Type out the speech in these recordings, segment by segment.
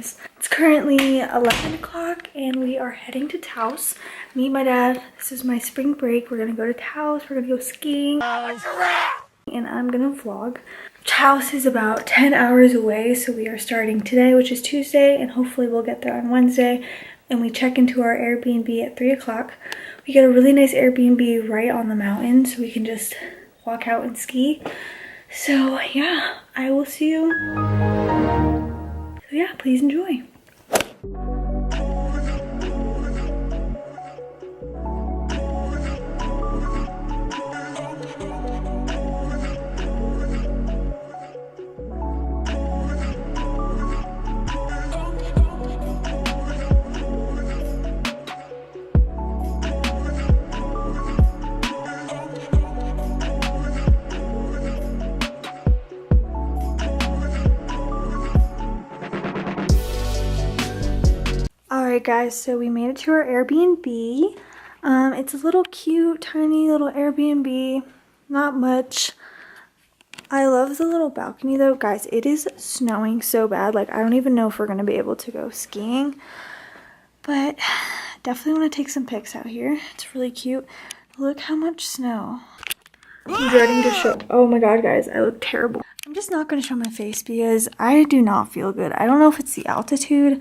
guys. It's currently 11 o'clock and we are heading to Toas. Me and my dad, this is my spring break. We're gonna go to Toas, we're gonna go skiing. And I'm gonna vlog. Toas is about 10 hours away, so we are starting today, which is Tuesday, and hopefully we'll get there on Wednesday. And we check into our Airbnb at 3 o'clock. We get a really nice Airbnb right on the mountain, so we can just walk out and ski. So yeah, I will see you. So yeah, please enjoy. Alright guys, so we made it to our Airbnb. It's a little cute, tiny little Airbnb. Not much. I love the little balcony though. Guys, it is snowing so bad. Like, I don't even know if we're going to be able to go skiing. But definitely want to take some pics out here. It's really cute. Look how much snow. I'm dreading to show. Oh my god, guys, I look terrible. I'm just not going to show my face because I do not feel good. I don't know if it's the altitude.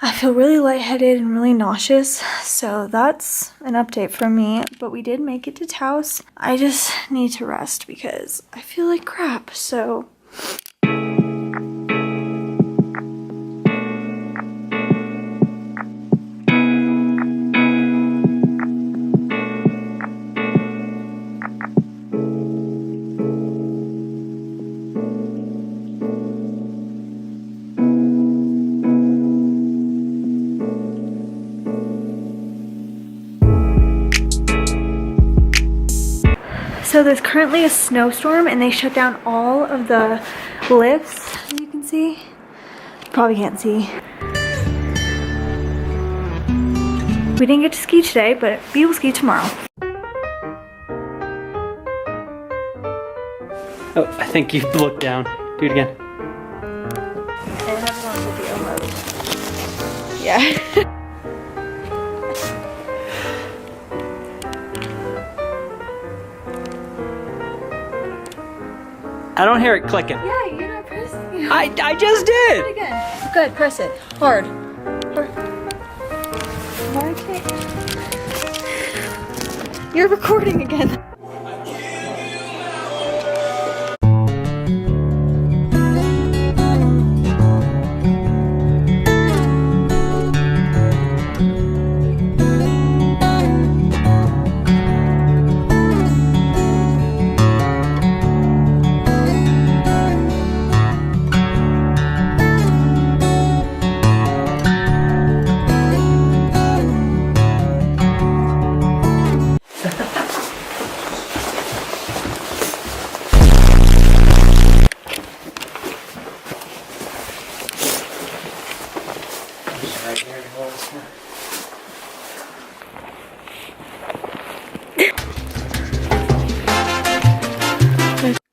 I feel really lightheaded and really nauseous, so that's an update from me. But we did make it to Toas. I just need to rest because I feel like crap, so... So there's currently a snowstorm and they shut down all of the lifts, as you can see. Probably can't see. We didn't get to ski today, but we will ski tomorrow. Oh, I think you looked down. Do it again. I have it on video mode. Yeah. I don't hear it clicking. Yeah, you're not pressing it. I just did! Do it again. Good, press it. Hard. Hard. Why can't... You're recording again.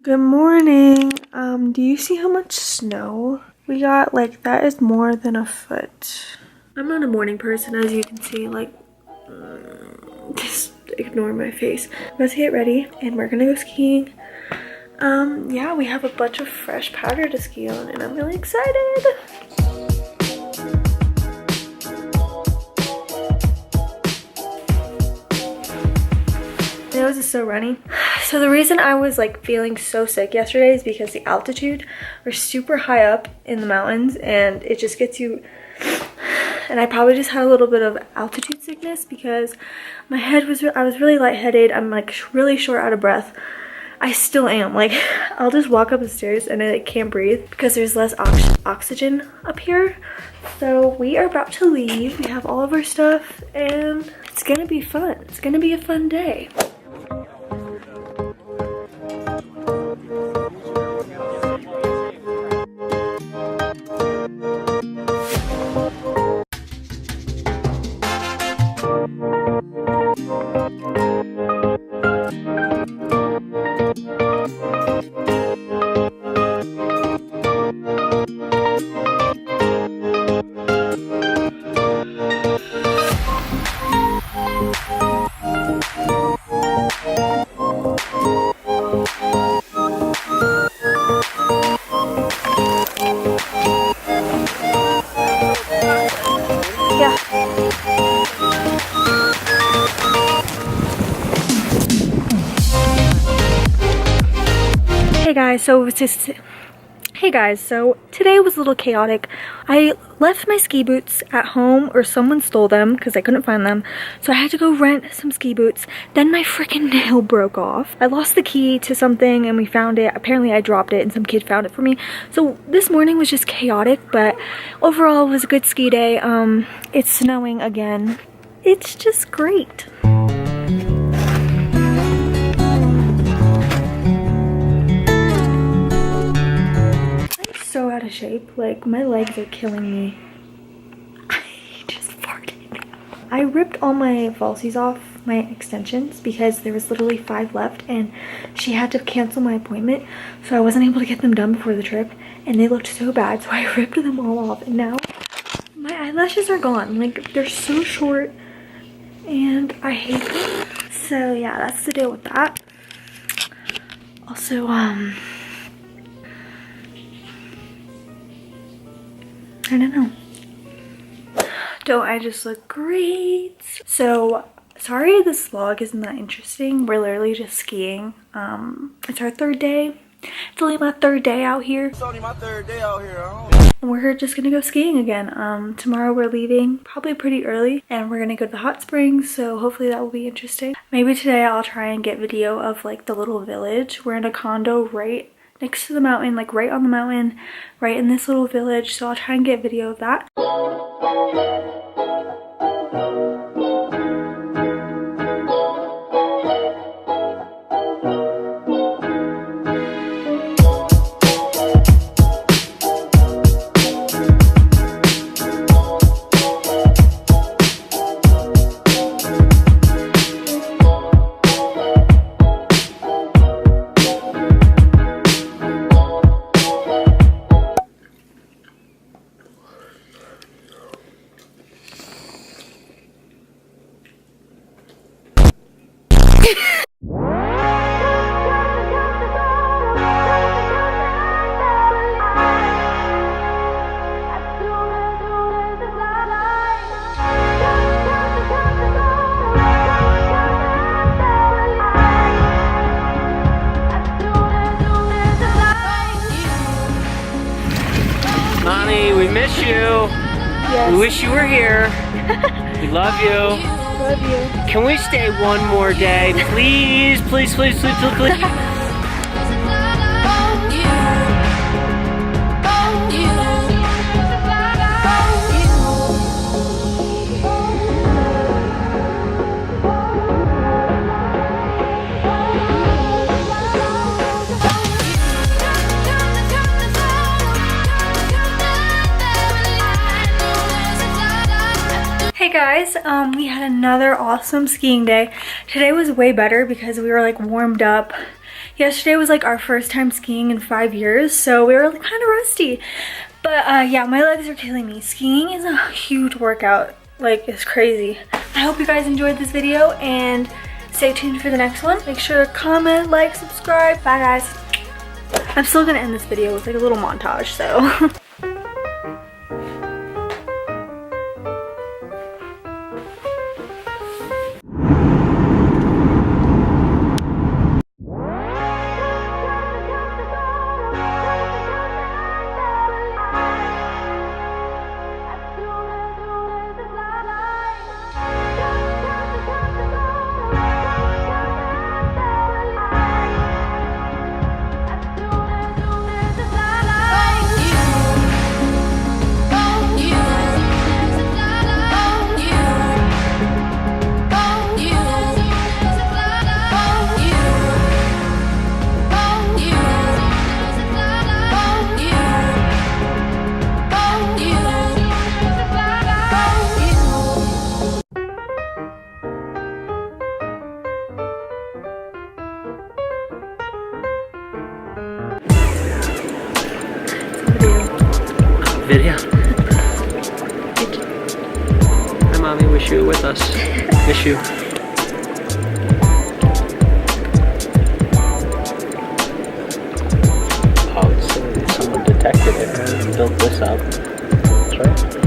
Good morning. Do you see how much snow we got? Like, that is more than a foot. I'm not a morning person, as you can see. Like, just ignore my face. Let's get ready and we're gonna go skiing. Yeah, we have a bunch of fresh powder to ski on and I'm really excited. My nose is so runny. So the reason I was like feeling so sick yesterday is because the altitude, we're super high up in the mountains and it just gets you, and I probably just had a little bit of altitude sickness because my head was, I was really lightheaded. I'm like really short out of breath. I still am. Like, I'll just walk up the stairs and I can't breathe because there's less oxygen up here. So we are about to leave. We have all of our stuff and it's gonna be fun. It's gonna be a fun day. so it was just, hey guys, so today was a little chaotic. I left my ski boots at home, or someone stole them because I couldn't find them. So I had to go rent some ski boots. Then my freaking nail broke off. I lost the key to something and we found it. Apparently I dropped it and some kid found it for me. So this morning was just chaotic, but overall it was a good ski day. It's snowing again. It's just great. So out of shape, like my legs are killing me. I just farted. I ripped all my falsies off, my extensions, because there was literally 5 left and she had to cancel my appointment, so I wasn't able to get them done before the trip and they looked so bad, so I ripped them all off and now my eyelashes are gone. Like, they're so short and I hate them. So yeah, that's the deal with that. Also, I don't know. Don't I just look great? So, sorry this vlog isn't that interesting. We're literally just skiing. It's our 3rd day. It's only my 3rd day out here. It's only my 3rd day out here. And we're just gonna go skiing again. Tomorrow we're leaving probably pretty early and we're gonna go to the hot springs, so hopefully that will be interesting. Maybe today I'll try and get video of like the little village. We're in a condo right next to the mountain, like right on the mountain, right in this little village, so I'll try and get video of that. Mommy, we miss you. Yes. We wish you were here. We love you. Love you. Can we stay one more day? Please, please, please, please, please, please. Hey guys, we had another awesome skiing day. Today was way better because we were like warmed up. Yesterday was like our first time skiing in 5 years, so we were like, kind of rusty. But yeah, my legs are killing me. Skiing is a huge workout, like it's crazy. I hope you guys enjoyed this video and stay tuned for the next one. Make sure to comment, like, subscribe. Bye guys. I'm still gonna end this video with like a little montage, so. Video. Hi, Mommy. Wish you were with us. Miss you. Oh, someone detected it and built this up. That's right.